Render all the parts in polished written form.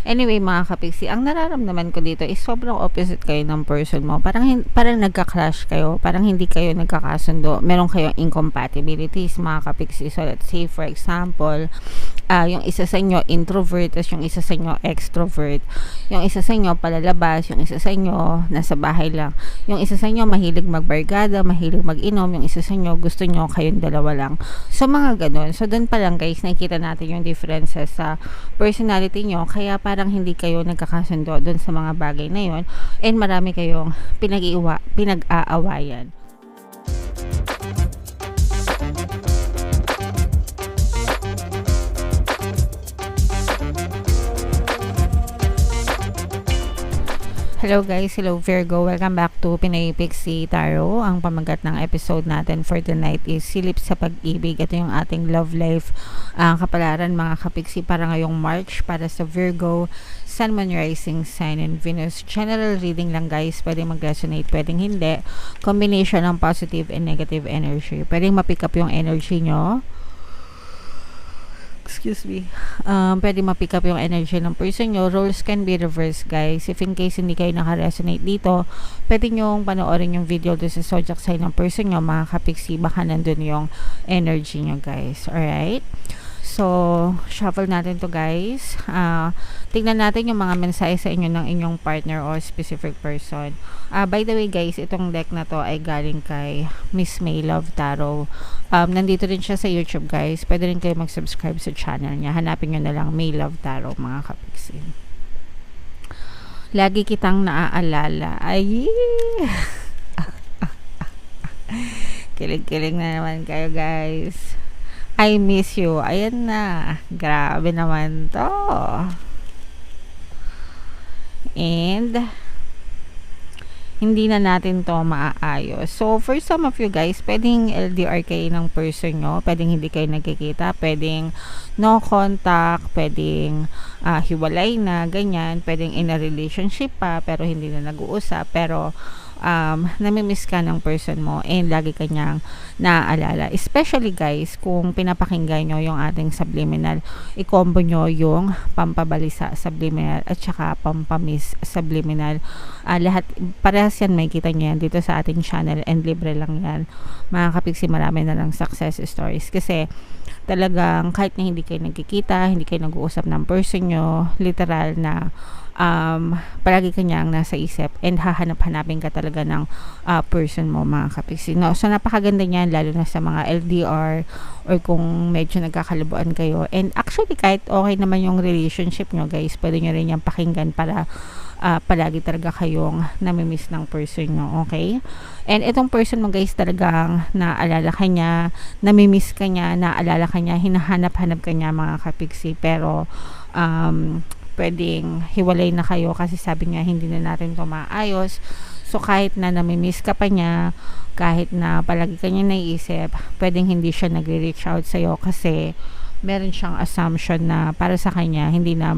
Anyway, mga kapiksi, ang nararamdaman ko dito is sobrang opposite kayo ng person mo. Parang nagka-clash kayo. Parang hindi kayo nagkakasundo. Meron kayong incompatibilities, mga kapiksi. So, let's say, for example, yung isa sa inyo introvert, tapos yung isa sa inyo extrovert. Yung isa sa inyo palalabas, yung isa sa inyo nasa bahay lang. Yung isa sa inyo mahilig magbargada, mahilig mag-inom. Yung isa sa inyo gusto nyo kayong dalawa lang. So, mga ganun. So, dun pa lang, guys, nakikita natin yung differences sa personality nyo. Kaya parang hindi kayo nagkakasundo doon sa mga bagay na yon, and marami kayong pinag-aawayan. Hello guys, hello Virgo, welcome back to Pinay Pixie Tarot. Ang pamagat ng episode natin for tonight is Silip sa Pag-ibig. Ito yung ating love life kapalaran, mga kapiksi, para ngayong March para sa Virgo, Sun, Moon, Rising Sign, and Venus. General reading lang guys, pwedeng mag-resonate, pwedeng hindi. Combination ng positive and negative energy. Pwedeng ma-pick up yung energy nyo. Excuse me. Pwede ma-pick up yung energy ng person nyo. Roles can be reversed, guys. If in case hindi kayo naka-resonate dito, pwede nyo panoorin yung video doon sa zodiac sign ng person nyo, mga kapiksi. Baka nandun yung energy nyo, guys. Alright? So, shuffle natin to, guys. Tignan natin yung mga mensahe sa inyo ng inyong partner or specific person. By the way, guys, itong deck na to ay galing kay Miss May Love Tarot. Nandito rin siya sa YouTube, guys. Pwede rin kayo mag-subscribe sa channel niya. Hanapin nyo na lang May Love Tarot, mga kapiksi. Lagi kitang naaalala. Ay! Kilig-kilig na naman kayo, guys. I miss you. Ayan na. Grabe naman to. And hindi na natin to maaayos. So, for some of you guys, pwedeng LDR kayo ng person nyo. Pwedeng hindi kayo nagkikita. Pwedeng no contact. Pwedeng hiwalay na, ganyan. Pwedeng in a relationship pa, pero hindi na nag-uusap. Pero, namimiss ka ng person mo and lagi kanyang naaalala. Especially guys, kung pinapakinggan nyo yung ating subliminal, i-combo nyo yung pampabalisa subliminal at saka pampamiss subliminal. Lahat, parehas yan, may kita nyo yan dito sa ating channel and libre lang yan. Mga kapiksi, marami na lang success stories kasi talagang kahit na hindi kayo nagkikita, hindi kayo nag-uusap ng person nyo, literal na palagi kanyang nasa isip and hahanap-hanapin ka talaga ng person mo, mga kapiksi. No? So, napakaganda niyan, lalo na sa mga LDR or kung medyo nagkakalabuan kayo. And actually, kahit okay naman yung relationship nyo, guys, pwede nyo rin yung pakinggan para palagi talaga kayong namimiss ng person nyo, okay? And itong person mo, guys, talagang naalala ka niya, namimiss ka niya, naalala ka niya, hinahanap-hanap ka niya, mga kapiksi. Pero, pwedeng hiwalay na kayo kasi sabi niya hindi na natin ito maayos. So, kahit na namimiss ka pa niya, kahit na palagi ka niya naiisip, pwedeng hindi siya nagre-reach out sa'yo kasi meron siyang assumption na para sa kanya hindi na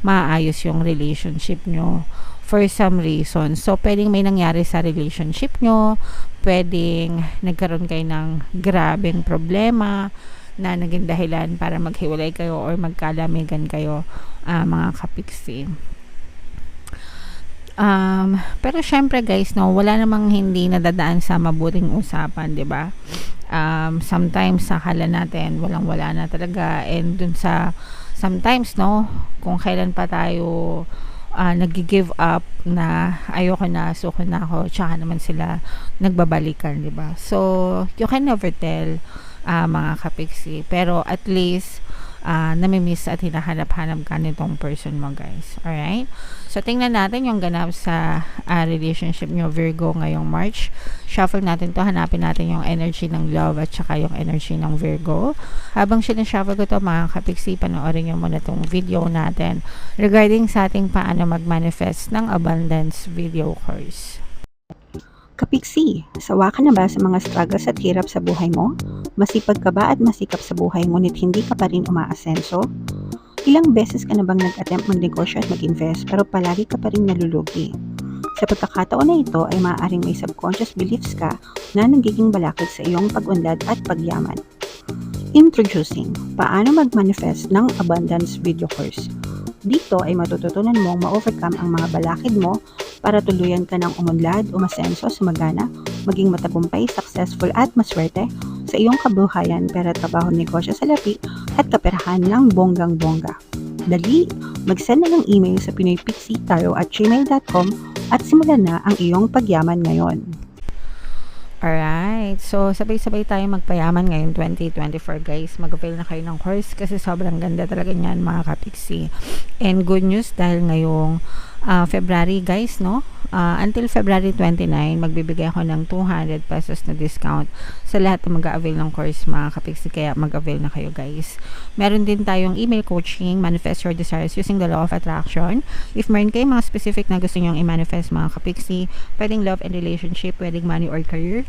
maayos yung relationship nyo for some reason. So, pwedeng may nangyari sa relationship nyo, pwedeng nagkaroon kayo ng grabeng problema na naging dahilan para maghiwalay kayo or magkalamigan kayo, mga kapiksi. Pero syempre guys, no, wala namang hindi nadadaan sa mabuting usapan, 'di ba? Sometimes akala natin walang-wala na talaga, and dun sa sometimes, no, kung kailan pa tayo nag-give up na ayoko na, suko na ako, tsaka naman sila nagbabalikan, 'di ba? So, you can never tell, mga kapiksi, pero at least namimiss at hinahanap-hanap ka nitong person mo, guys. Alright? So, tingnan natin yung ganap sa relationship nyo, Virgo, ngayong March. Shuffle natin to, hanapin natin yung energy ng love at saka yung energy ng Virgo. Habang sinashuffle ko to, mga kapiksi, panoorin nyo muna tong video natin regarding sa ating paano mag-manifest ng abundance video course. Kapiksi, sawa ka na ba sa mga struggles at hirap sa buhay mo? Masipag ka ba at masikap sa buhay ngunit hindi ka pa rin umaasenso? Ilang beses ka na bang nag-attempt magnegosyo at mag-invest pero palagi ka pa rin nalulugi? Sa pagkakataon na ito ay maaaring may subconscious beliefs ka na nagiging balakid sa iyong pag-unlad at pagyaman. Introducing, paano mag-manifest ng abundance video course. Dito ay matututunan mong ma-overcome ang mga balakid mo para tuluyan ka ng umunlad, umasenso, sumagana, maging matagumpay, successful at maswerte sa iyong kabuhayan, pera, trabaho, negosyo, salapi at kaperahan ng bonggang-bongga. Dali, mag-send na ng email sa pinoypixitaro@gmail.com at simulan na ang iyong pagyaman ngayon. Alright. So, sabay-sabay tayo magpayaman ngayon 2024 guys. Mag-avail na kayo ng course kasi sobrang ganda talaga niyan mga kapiksi. And good news dahil ngayong February guys, no? Until February 29, magbibigay ako ng 200 pesos na discount sa lahat na mag-avail ng course mga kapiksi. Kaya mag-avail na kayo guys. Meron din tayong email coaching, manifest your desires using the law of attraction. If meron kayo mga specific na gusto nyong i-manifest mga kapiksi, pwedeng love and relationship, pwedeng money or career,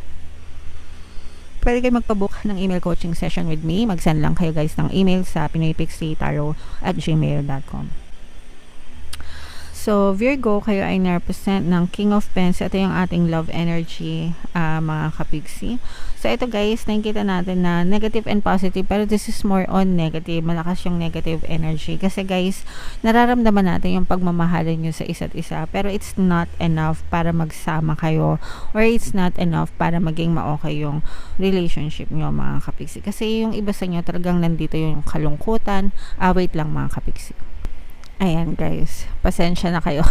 pwede kayo magpabook ng email coaching session with me. Mag-send lang kayo guys ng email sa pinoypixitaro@gmail.com. So, Virgo, kayo ay na-represent ng King of Pens. Ito yung ating love energy, mga kapigsi. So, ito guys, nakikita natin na negative and positive, pero this is more on negative. Malakas yung negative energy. Kasi guys, nararamdaman natin yung pagmamahalan nyo sa isa't isa, pero it's not enough para magsama kayo, or it's not enough para maging ma-okay yung relationship nyo, mga kapigsi. Kasi yung iba sa nyo, talagang nandito yung kalungkutan. Wait lang mga kapigsi. Ayan guys, pasensya na kayo.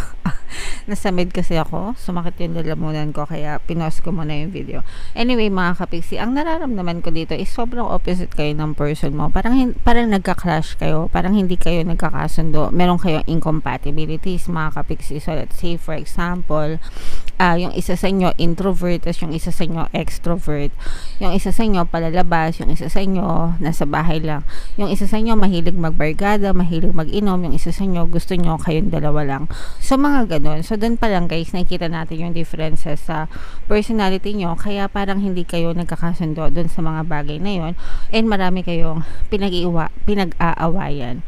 Nasa mid kasi ako, sumakit yung lalamunan ko kaya pinost ko muna yung video. Anyway mga kapiksi, ang nararamdaman ko dito is sobrang opposite kayo ng person mo. Parang nagka-clash kayo, parang hindi kayo nagkakasundo. Meron kayong incompatibilities mga kapiksi. So let's say for example, yung isa sa inyo introvert, tapos yung isa sa inyo extrovert. Yung isa sa inyo palalabas, yung isa sa inyo nasa bahay lang. Yung isa sa inyo mahilig magbarkada, mahilig mag-inom, yung isa sa inyo gusto nyo kayong dalawa lang. So mga ganun. So doon pa lang guys, nakikita natin yung differences sa personality nyo, kaya parang hindi kayo nagkakasundo doon sa mga bagay na yon, and marami kayong pinag-aawayan.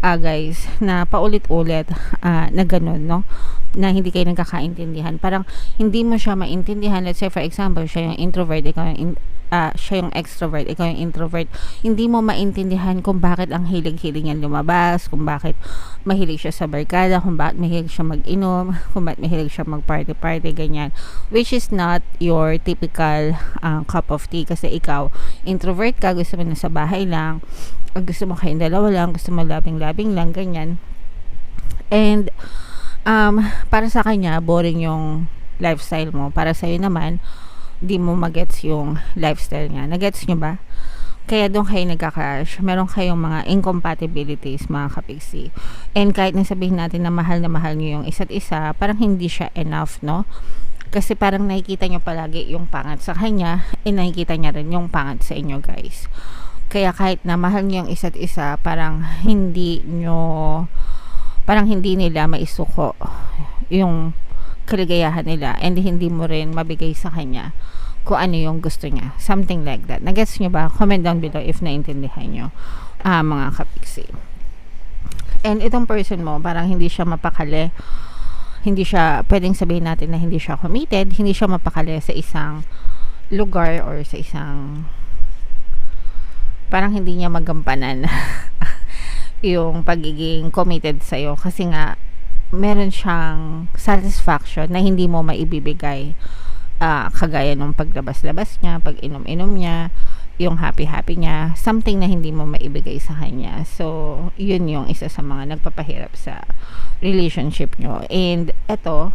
Guys, na paulit-ulit na ganun, no? Na hindi kayo nagkakaintindihan. Parang hindi mo siya maintindihan. Let's say for example, siya yung introvert, ikaw yung siya yung extrovert, ikaw yung introvert. Hindi mo maintindihan kung bakit ang hilig-hilig niya lumabas, kung bakit mahilig siya sa barkada, kung bakit mahilig siya mag-inom, kung bakit mahilig siya mag-party-party, ganyan. Which is not your typical cup of tea. Kasi ikaw, introvert ka, gusto mo na sa bahay lang, gusto mo kayong dalawa lang, gusto mo labing-labing lang, ganyan. And para sa kanya, boring yung lifestyle mo. Para sa'yo naman, di mo magets yung lifestyle niya. Nagets nyo ba? Kaya doon kayo nagka-crash. Meron kayong mga incompatibilities, mga kapiksi. And kahit nasabihin natin na mahal nyo yung isa't isa, parang hindi siya enough, no? Kasi parang nakikita nyo palagi yung pangat sa kanya, nakikita niya rin yung pangat sa inyo, guys. Kaya kahit na mahal nyo yung isa't isa, parang hindi nila maisuko yung kaligayahan nila, and hindi mo rin mabigay sa kanya kung ano yung gusto niya. Something like that. Nagets nyo ba? Comment down below if naintindihan nyo, mga kapiksi. And itong person mo, parang hindi siya mapakali. Hindi siya, pwedeng sabihin natin na hindi siya committed, hindi siya mapakali sa isang lugar or sa isang, parang hindi niya magampanan yung pagiging committed sa'yo. Kasi nga, meron siyang satisfaction na hindi mo maibibigay, kagaya nung paglabas-labas niya, pag inom-inom niya, yung happy-happy niya, something na hindi mo maibigay sa kanya. So, yun yung isa sa mga nagpapahirap sa relationship nyo. And eto,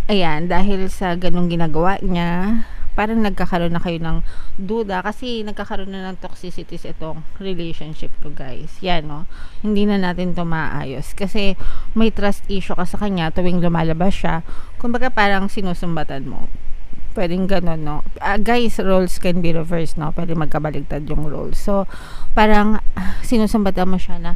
ayan, dahil sa ganung ginagawa niya, parang nagkakaroon na kayo ng duda, kasi nagkakaroon na ng toxicities itong relationship ko, guys. Yan, no? Hindi na natin to maayos kasi may trust issue ka sa kanya tuwing lumalabas siya. Kumbaga parang sinusumbatan mo. Pwedeng ganun, no? Guys, roles can be reversed, no? Pwede magkabaligtad yung roles. So, parang sinusumbatan mo siya na,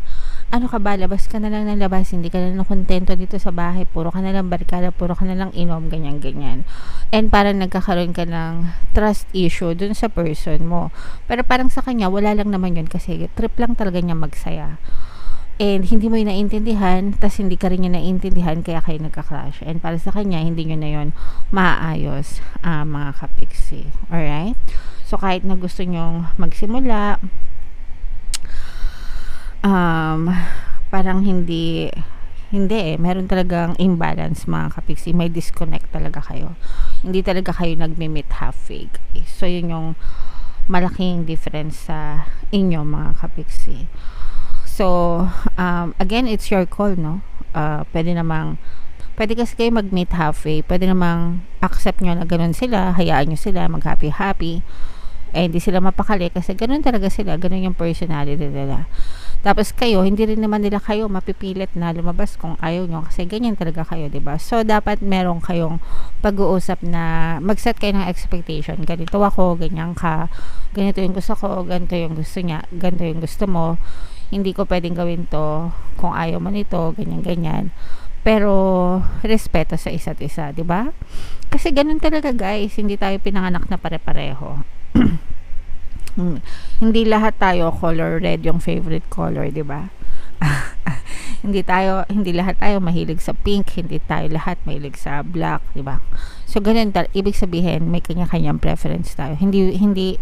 ano ka ba, labas ka na lang ng labas, hindi ka na lang kontento dito sa bahay, puro ka na lang barkada, puro ka na lang inom, ganyan-ganyan. And parang nagkakaroon ka ng trust issue dun sa person mo. Pero parang sa kanya, wala lang naman yun kasi trip lang talaga niya magsaya. And hindi mo yun naintindihan, tas hindi ka rin yun naintindihan, kaya kayo nagka-clash. And para sa kanya, hindi nyo na yun maaayos, mga kapiksi. Alright? So, kahit na gusto nyong magsimula, um, parang hindi meron talagang imbalance mga kapiksi, may disconnect talaga kayo, hindi talaga kayo nagme-meet halfway guys. So yun yung malaking difference sa inyo mga kapiksi. So again, it's your call, no? Pwede kasi kayo mag-meet halfway, pwede namang accept nyo na ganun sila, hayaan nyo sila mag happy hindi sila mapakali kasi ganun talaga sila, ganun yung personality nila. Tapos kayo, hindi rin naman nila kayo mapipilit na lumabas kung ayaw nyo kasi ganyan talaga kayo, 'di ba? So dapat meron kayong pag-uusap na mag-set kayo ng expectation. Ganito ako, ganyan ka. Ganito yung gusto ko, ganito yung gusto niya, ganito yung gusto mo. Hindi ko pwedeng gawin 'to kung ayaw mo nito, ganyan. Pero respeto sa isa't isa, 'di ba? Kasi ganun talaga, guys. Hindi tayo pinanganak na pare-pareho. Hindi lahat tayo color red yung favorite color, 'di ba? Hindi lahat tayo mahilig sa pink, hindi tayo lahat mahilig sa black, 'di ba? So ganun ibig sabihin may kanya-kanyang preference tayo. Hindi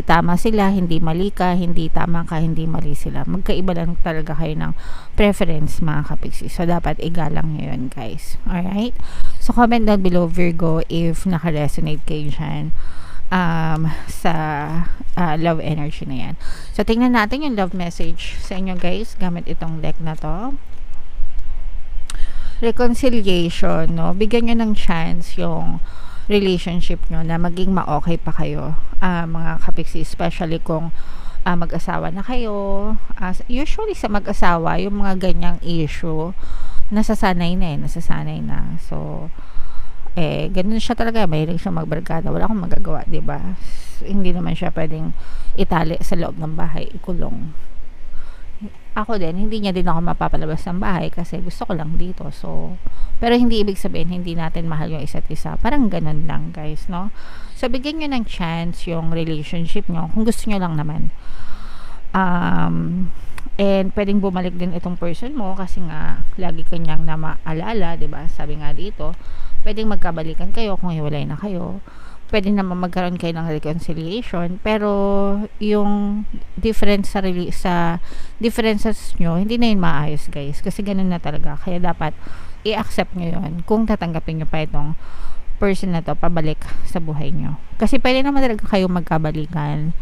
tama sila, hindi mali ka, hindi tama ka, hindi mali sila. Magkaiba lang talaga kayo ng preference mga kapiksi. So dapat igalang niyo 'yun, guys. All right? So comment down below, Virgo, if naka-resonate kayo diyan sa love energy na yan. So tingnan natin yung love message sa inyo, guys, gamit itong deck na to. Reconciliation, no? Bigyan nyo ng chance yung relationship nyo na maging ma-okay pa kayo, mga kapiksi, especially kung mag-asawa na kayo. Usually sa mag-asawa, yung mga ganyang issue nasasanay na. So ganun siya talaga, mahilig siya magbarkada, wala akong magagawa, 'di ba? Hindi naman siya pwedeng itali sa loob ng bahay, ikulong. Ako din, hindi niya din ako mapapalabas ng bahay kasi gusto ko lang dito. So pero hindi ibig sabihin hindi natin mahal yung isa't isa, parang ganun lang, guys, no? So bigyan niyo ng chance yung relationship niyo kung gusto niyo lang naman. And pwedeng bumalik din itong person mo kasi nga lagi kanyang na maalala, 'di ba? Sabi nga dito, pwedeng magkabalikan kayo kung hiwalay na kayo. Pwede naman magkaroon kayo ng reconciliation, pero yung difference sa differences nyo, hindi na yun maayos, guys, kasi ganun na talaga. Kaya dapat i-accept nyo yun kung tatanggapin nyo pa itong person na to pabalik sa buhay nyo. Kasi pwede naman talaga kayo magkabalikan,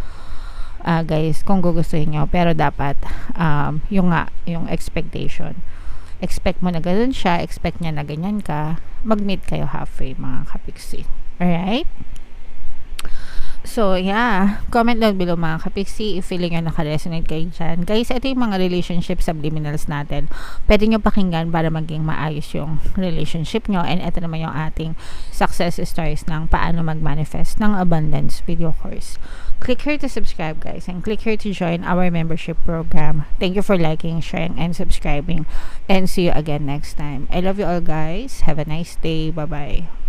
guys, kung gugustuhin nyo, pero dapat yung expectation, expect mo na ganun siya, expect niya na ganyan ka, mag-meet kayo halfway, mga kapiksi. Alright? So, yeah. Comment down below, mga kapiksi, if feeling nyo naka-resonate kayo dyan. Guys, ito yung mga relationship subliminals natin. Pwede nyo pakinggan para maging maayos yung relationship nyo. And ito naman yung ating success stories ng paano mag-manifest ng abundance video course. Click here to subscribe, guys, and click here to join our membership program. Thank you for liking, sharing, and subscribing. And see you again next time. I love you all, guys. Have a nice day. Bye-bye.